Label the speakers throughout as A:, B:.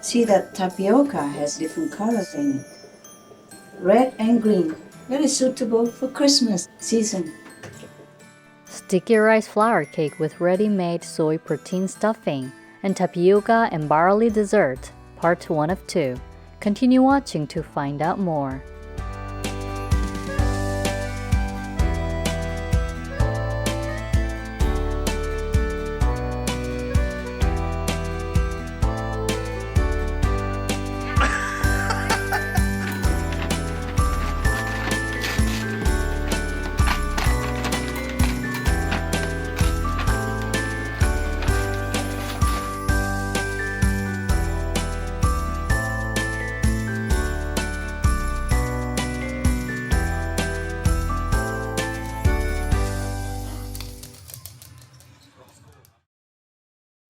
A: See that tapioca has different colors in it. Red and green, very suitable for Christmas season.
B: Sticky rice flour cake with ready-made soy protein stuffing, and tapioca and barley dessert, part 1 of 2. Continue watching to find out more.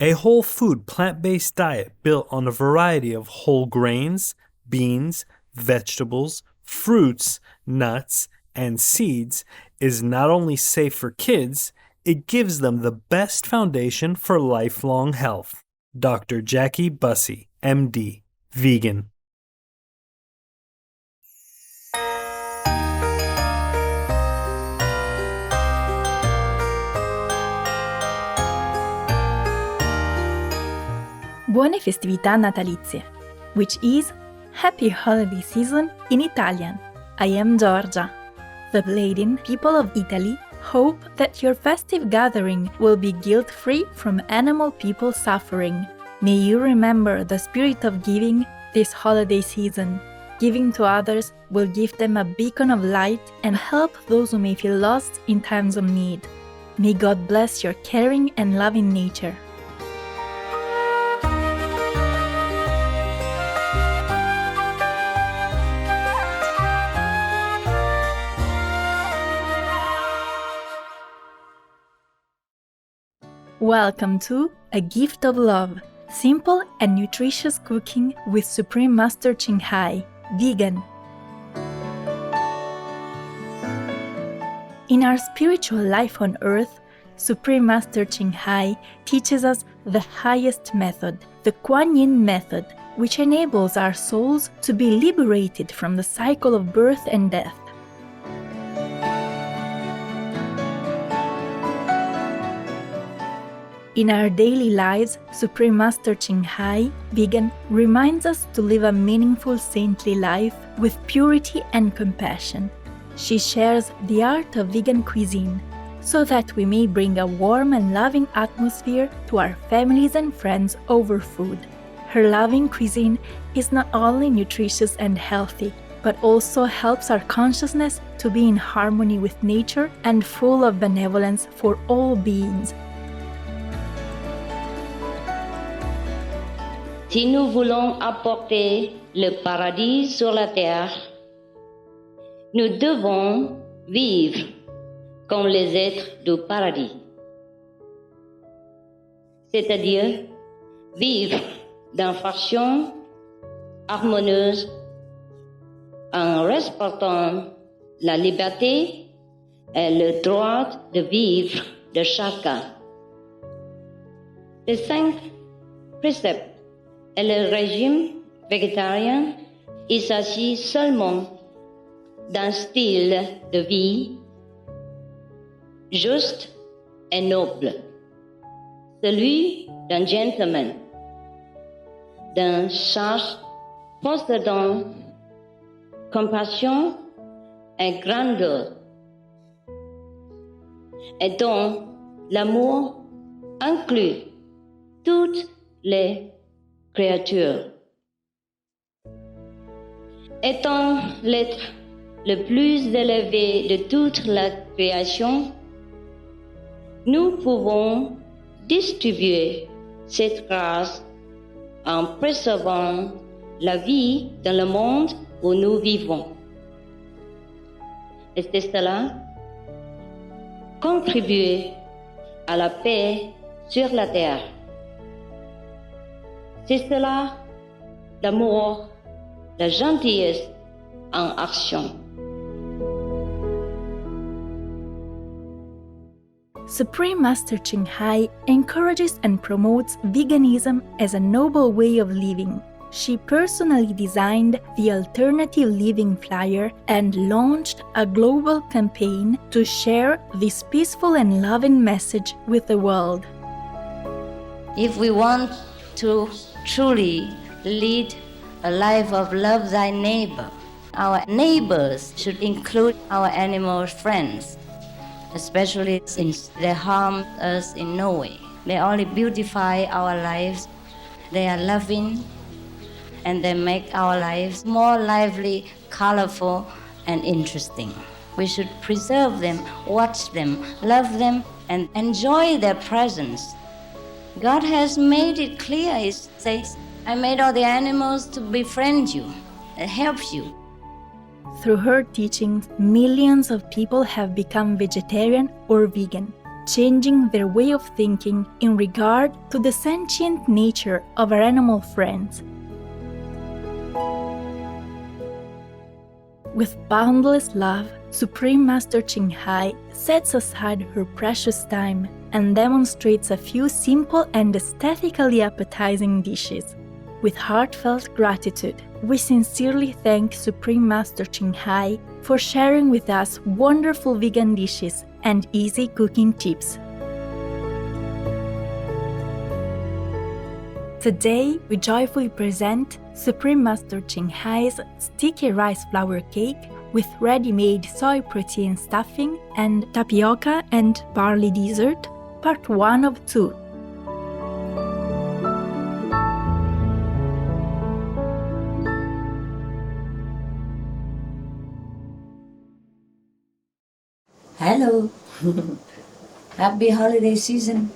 C: A whole food plant-based diet built on a variety of whole grains, beans, vegetables, fruits, nuts, and seeds is not only safe for kids, it gives them the best foundation for lifelong health. Dr. Jackie Bussey, MD, vegan.
D: Buone festività natalizie, which is Happy Holiday Season in Italian. I am Giorgia. The Bladin people of Italy hope that your festive gathering will be guilt-free from animal people suffering. May you remember the spirit of giving this holiday season. Giving to others will give them a beacon of light and help those who may feel lost in times of need. May God bless your caring and loving nature. Welcome to A Gift of Love, simple and nutritious cooking with Supreme Master Ching Hai, vegan. In our spiritual life on earth, Supreme Master Ching Hai teaches us the highest method, the Kuan Yin method, which enables our souls to be liberated from the cycle of birth and death. In our daily lives, Supreme Master Ching Hai, vegan, reminds us to live a meaningful saintly life with purity and compassion. She shares the art of vegan cuisine so that we may bring a warm and loving atmosphere to our families and friends over food. Her loving cuisine is not only nutritious and healthy, but also helps our consciousness to be in harmony with nature and full of benevolence for all beings.
E: Si nous voulons apporter le paradis sur la terre, nous devons vivre comme les êtres du paradis. C'est-à-dire vivre d'une façon harmonieuse en respectant la liberté et le droit de vivre de chacun. Les 5 préceptes et le régime végétarien, il s'agit seulement d'un style de vie juste et noble, celui d'un gentleman, d'un sage possédant compassion et grandeur, et dont l'amour inclut toutes les créatures. Étant l'être le plus élevé de toute la création, nous pouvons distribuer cette grâce en préservant la vie dans le monde où nous vivons. Et c'est cela, contribuer à la paix sur la terre. C'est cela, l'amour, la gentillesse en action.
D: Supreme Master Ching Hai encourages and promotes veganism as a noble way of living. she personally designed the Alternative Living flyer and launched a global campaign to share this peaceful and loving message with the world.
E: If we want to truly lead a life of love thy neighbor, our neighbors should include our animal friends, especially since they harm us in no way. They only beautify our lives. They are loving, and they make our lives more lively, colorful, and interesting. We should preserve them, watch them, love them, and enjoy their presence. God has made it clear. He says, I made all the animals to befriend you, and help you.
D: Through her teachings, millions of people have become vegetarian or vegan, changing their way of thinking in regard to the sentient nature of our animal friends. With boundless love, Supreme Master Ching Hai sets aside her precious time and demonstrates a few simple and aesthetically appetizing dishes. With heartfelt gratitude, we sincerely thank Supreme Master Ching Hai for sharing with us wonderful vegan dishes and easy cooking tips. Today, we joyfully present Supreme Master Ching Hai's sticky rice flour cake with ready-made soy protein stuffing and tapioca and barley dessert, part 1 of 2.
A: Hello. Happy holiday season.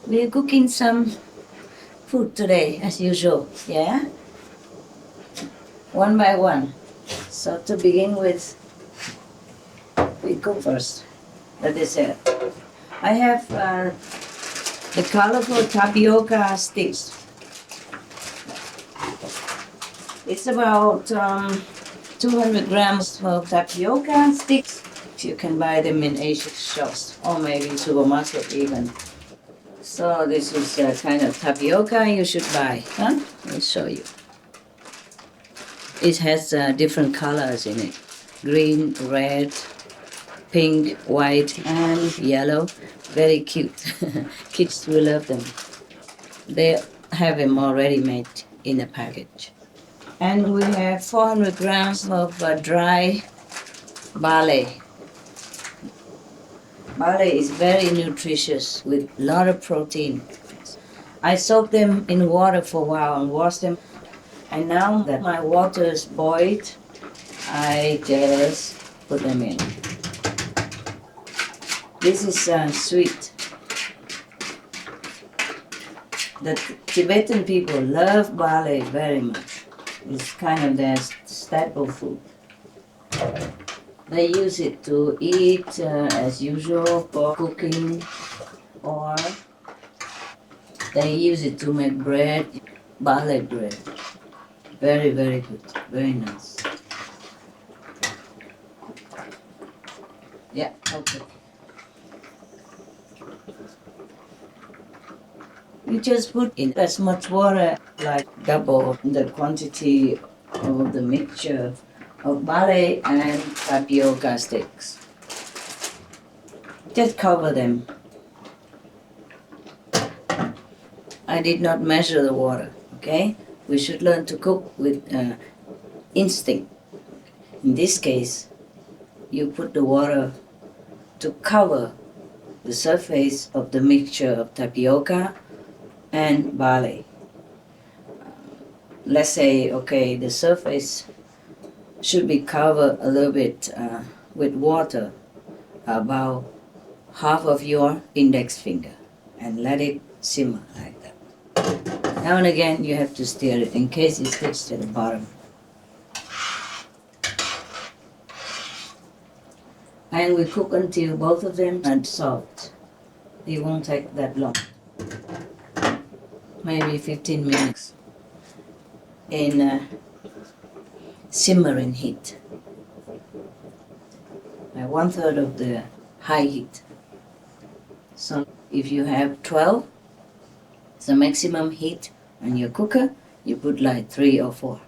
A: We're cooking some food today, as usual, yeah? One by one. So to begin with, we cook first the dessert. I have the colorful tapioca sticks. It's about 200 grams of tapioca sticks. You can buy them in Asian shops or maybe supermarket even. So this is a kind of tapioca you should buy. Huh? I'll show you. It has different colors in it. Green, red, pink, white, and yellow. Very cute. Kids will love them. They have them already made in a package. And we have 400 grams of dry barley. Barley is very nutritious with a lot of protein. I soak them in water for a while and wash them. And now that my water is boiled, I just put them in. This is sweet. The Tibetan people love barley very much. It's kind of their staple food. They use it to eat as usual for cooking, or they use it to make bread, barley bread. Very, very good, very nice. Yeah, okay. You just put in as much water, like double the quantity of the mixture of barley and tapioca sticks. Just cover them. I did not measure the water, okay? We should learn to cook with instinct. In this case, you put the water to cover the surface of the mixture of tapioca and barley. Let's say, okay, the surface should be covered a little bit with water, about half of your index finger, and let it simmer like that. Now and again you have to stir it in case it sticks to the bottom. And we cook until both of them are soft. It won't take that long. Maybe 15 minutes in simmering heat. 1/3 of the high heat. So if you have 12, the maximum heat on your cooker, You put like 3 or 4. All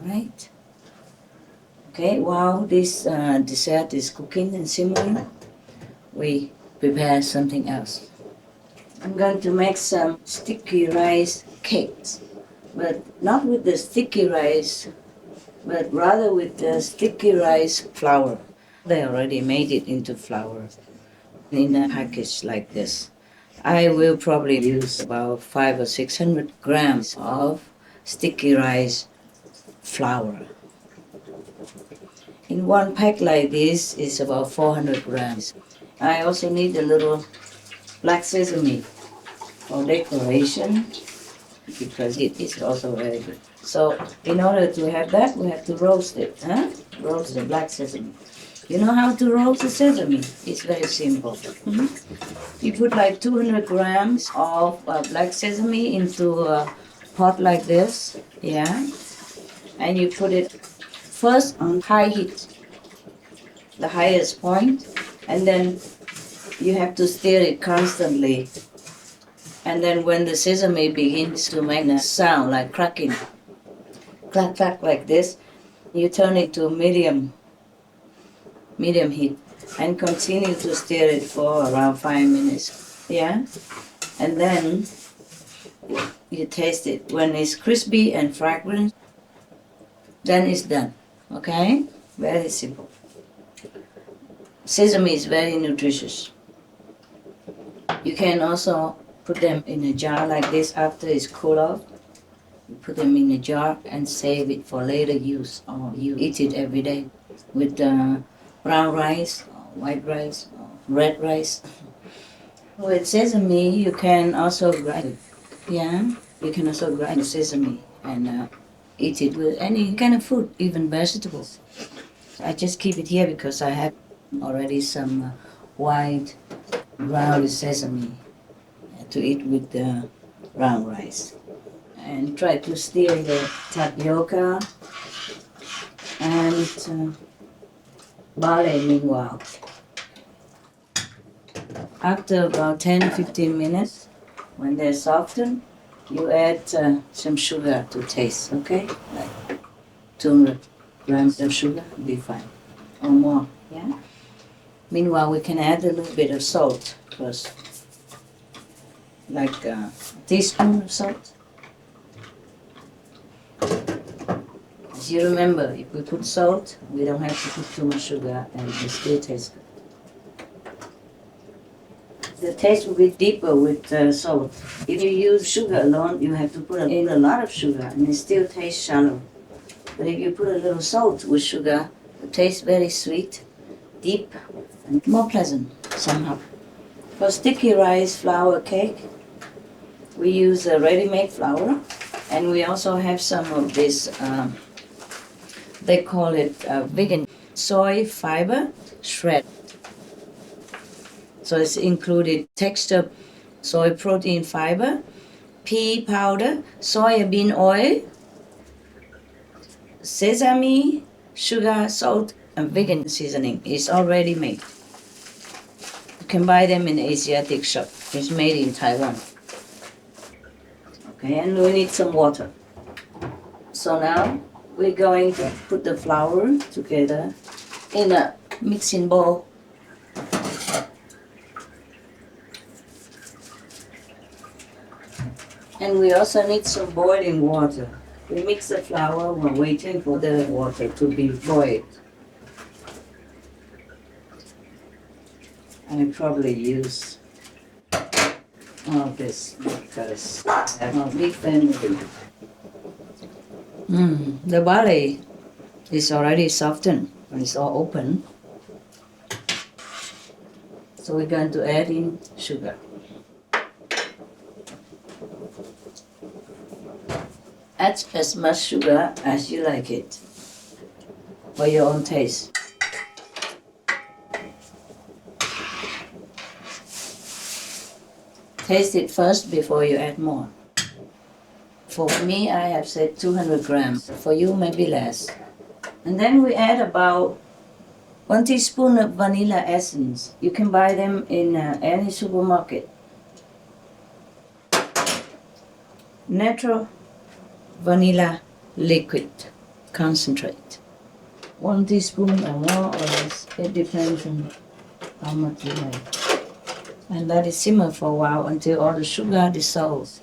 A: right. Okay. While this dessert is cooking and simmering, we prepare something else. I'm going to make some sticky rice cakes, but not with the sticky rice, but rather with the sticky rice flour. They already made it into flour in a package like this. I will probably use about 500 or 600 grams of sticky rice flour. In one pack like this is about 400 grams. I also need a little black sesame for decoration because it is also very good. So in order to have that, we have to roast it. Roast the black sesame. You know how to roast the sesame? It's very simple. You put like 200 grams of black sesame into a pot like this, yeah, and you put it first on high heat, the highest point, and then you have to stir it constantly. And then when the sesame begins to make a sound like cracking, clack clack like this, you turn it to medium heat and continue to stir it for around 5 minutes. Yeah? And then you taste it. When it's crispy and fragrant, then it's done. Okay? Very simple. Sesame is very nutritious. You can also put them in a jar like this after it's cooled off. You put them in a jar and save it for later use, or you eat it every day with brown rice, or white rice, or red rice. With sesame, you can also grind it. Yeah, you can also grind sesame and eat it with any kind of food, even vegetables. I just keep it here because I have already some white ground sesame to eat with the brown rice. And try to stir the tapioca and barley meanwhile. After about 10-15 minutes, when they're softened, you add some sugar to taste, okay? Like 200 grams of sugar will be fine, or more, yeah? Meanwhile, we can add a little bit of salt first, like a teaspoon of salt. As you remember, if we put salt, we don't have to put too much sugar and it still tastes good. The taste will be deeper with salt. If you use sugar alone, you have to put in a lot of sugar and it still tastes shallow. But if you put a little salt with sugar, it tastes very sweet, deep, and more pleasant somehow. For sticky rice flour cake, we use a ready-made flour, and we also have some of this, they call it vegan soy fiber shred. So it's included texture, soy protein fiber, pea powder, soybean oil, sesame, sugar, salt, and vegan seasoning. It's already made. You can buy them in the Asiatic shop. It's made in Taiwan. Okay, and we need some water. So now we're going to put the flour together in a mixing bowl. And we also need some boiling water. We mix the flour while waiting for the water to be boiled. I probably use all this because I have a big family. The barley is already softened and it's all open. So we're going to add in sugar. Add as much sugar as you like it for your own taste. Taste it first before you add more. For me, I have said 200 grams. For you, maybe less. And then we add about 1 teaspoon of vanilla essence. You can buy them in any supermarket. Natural vanilla liquid concentrate. 1 teaspoon or more or less. It depends on how much you like. And let it simmer for a while until all the sugar dissolves.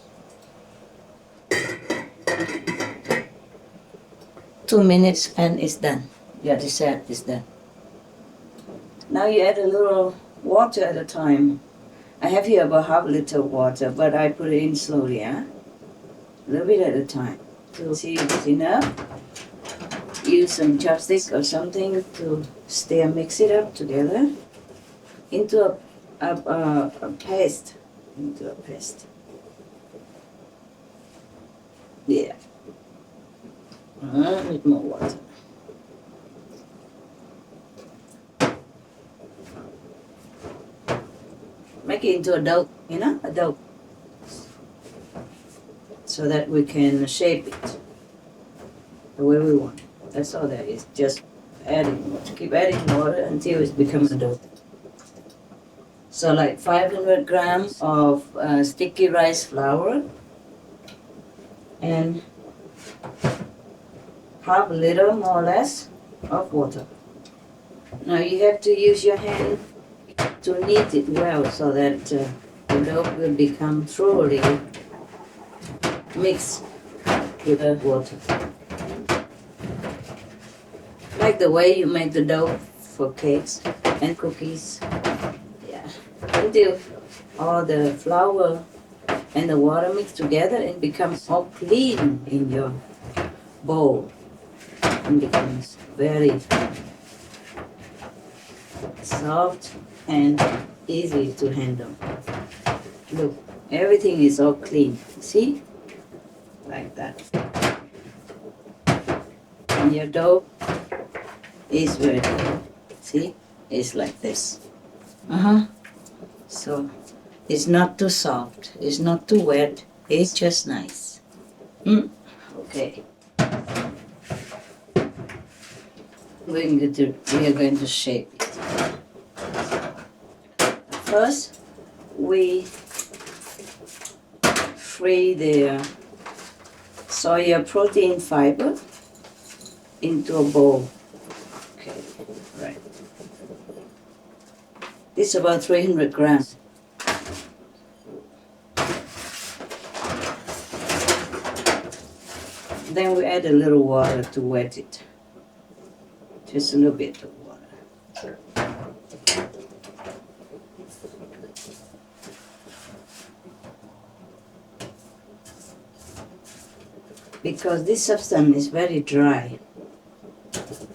A: 2 minutes and it's done. Your dessert is done. Now you add a little water at a time. I have here about half a liter of water, but I put it in slowly, A little bit at a time. To see if it's enough. Use some chopstick or something to stir, mix it up together into a paste. Into a paste. Yeah. With more water. Make it into a dough, a dough. So that we can shape it the way we want. That's all that is. Just adding water. Keep adding water until it becomes a dough. So like 500 grams of sticky rice flour and half a liter more or less of water. Now you have to use your hand to knead it well so that the dough will become thoroughly mixed with the water. Like the way you make the dough for cakes and cookies. Yeah. Until all the flour and the water mix together and becomes all clean in your bowl. And becomes very soft and easy to handle. Look, everything is all clean. See? Like that. And your dough is ready. See? It's like this. So, it's not too soft. It's not too wet. It's just nice. Okay. We are going to shape it. First, we free the soya protein fiber into a bowl. Okay, right. This is about 300 grams. Then we add a little water to wet it. Just a little bit of water. Because this substance is very dry,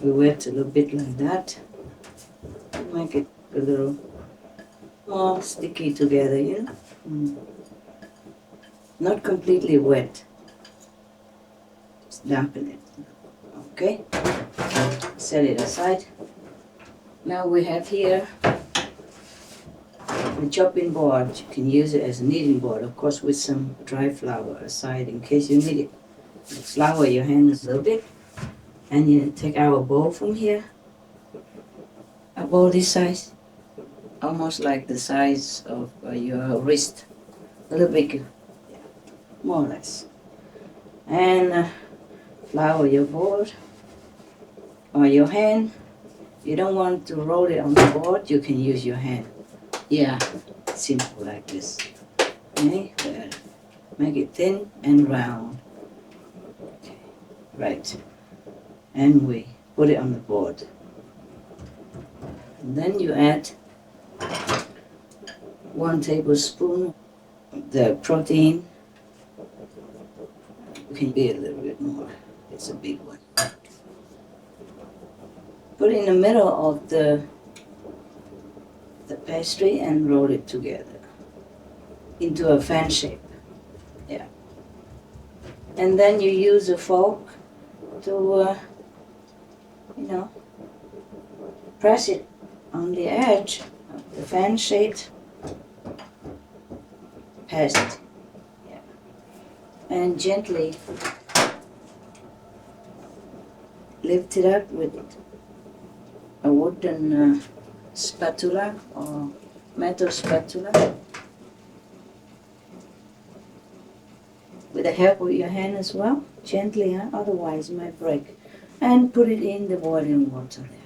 A: we wet a little bit like that. Make it a little more sticky together, Not completely wet. Just dampen it. Okay? Set it aside. Now we have here the chopping board. You can use it as a kneading board, of course, with some dry flour aside in case you need it. Flour your hands a little bit, and you take our bowl from here. A bowl this size, almost like the size of your wrist, a little bigger, more or less. And flour your board or your hand. You don't want to roll it on the board, you can use your hand. Yeah, simple like this. Okay, good. Make it thin and round. Okay, right. And we put it on the board. And then you add 1 tablespoon of the protein. You can be a little bit more. It's a big one. Put it in the middle of the pastry and roll it together into a fan shape. Yeah. And then you use a fork to, press it on the edge of the fan shaped pastry. Yeah. And gently lift it up with a wooden spatula or metal spatula with the the help with your hand as well, gently, otherwise it might break. And put it in the boiling water there.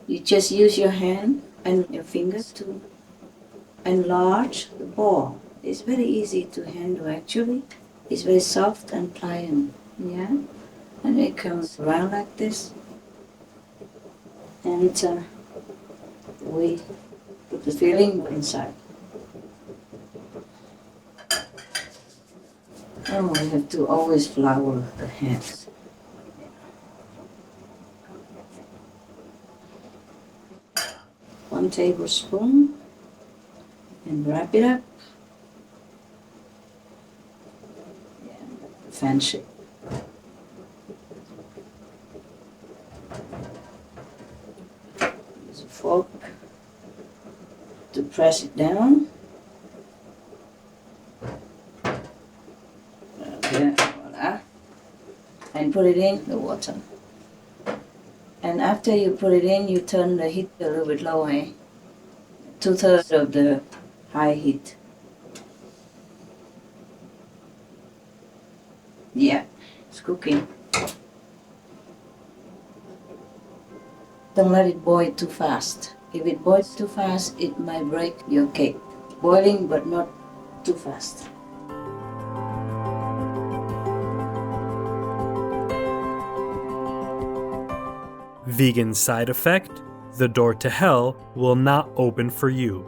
A: You just use your hand and your fingers to enlarge the ball. It's very easy to handle actually. It's very soft and pliant, yeah? And it comes around like this. And we put the filling inside. Oh, we have to always flour the hands. 1 tablespoon and wrap it up. Yeah, fancy. Use a fork to press it down. Okay, voila. And put it in the water. And after you put it in, you turn the heat a little bit lower, 2/3 of the high heat. Yeah, it's cooking. Don't let it boil too fast. If it boils too fast, it might break your cake. Boiling, but not too fast.
C: Vegan side effect: the door to hell will not open for you.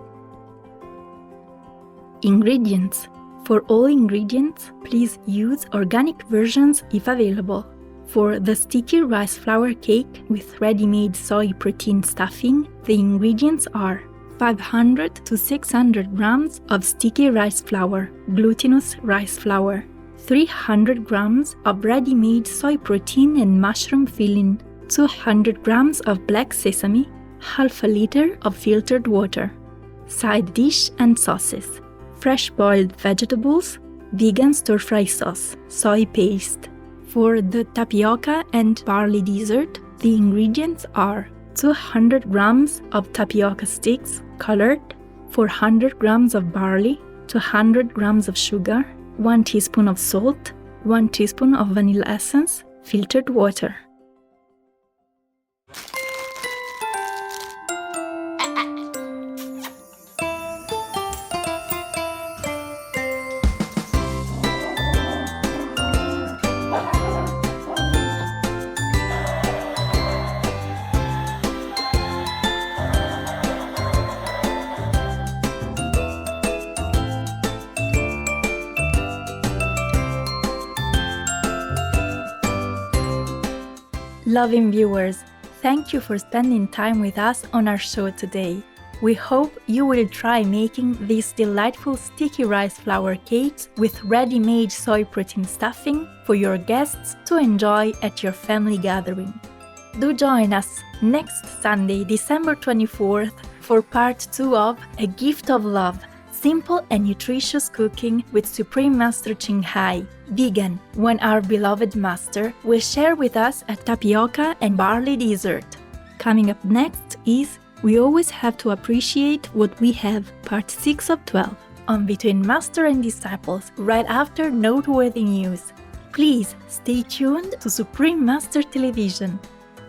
D: Ingredients. For all ingredients, please use organic versions if available. For the sticky rice flour cake with ready-made soy protein stuffing, the ingredients are 500 to 600 grams of sticky rice flour, glutinous rice flour, 300 grams of ready-made soy protein and mushroom filling, 200 grams of black sesame, half a liter of filtered water. Side dish and sauces: fresh boiled vegetables, vegan stir-fry sauce, soy paste. For the tapioca and barley dessert, the ingredients are 200 grams of tapioca sticks, colored, 400 grams of barley, 200 grams of sugar, 1 teaspoon of salt, 1 teaspoon of vanilla essence, filtered water. Loving viewers, thank you for spending time with us on our show today. We hope you will try making these delightful sticky rice flour cakes with ready-made soy protein stuffing for your guests to enjoy at your family gathering. Do join us next Sunday, December 24th, for part 2 of A Gift of Love, Simple and Nutritious Cooking with Supreme Master Ching Hai, Vegan, when our beloved master will share with us a tapioca and barley dessert. Coming up next is We Always Have to Appreciate What We Have, part 6 of 12, on Between Master and Disciples, right after noteworthy news. Please stay tuned to Supreme Master Television.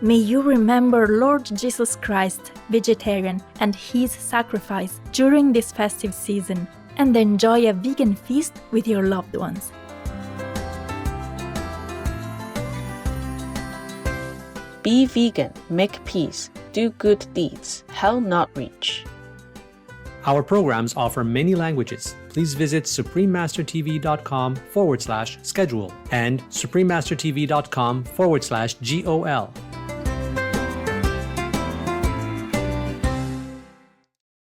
D: May you remember Lord Jesus Christ, vegetarian, and his sacrifice during this festive season, and enjoy a vegan feast with your loved ones.
F: Be vegan, make peace, do good deeds, hell not reach.
G: Our programs offer many languages. Please visit suprememastertv.com/schedule and suprememastertv.com/GOL.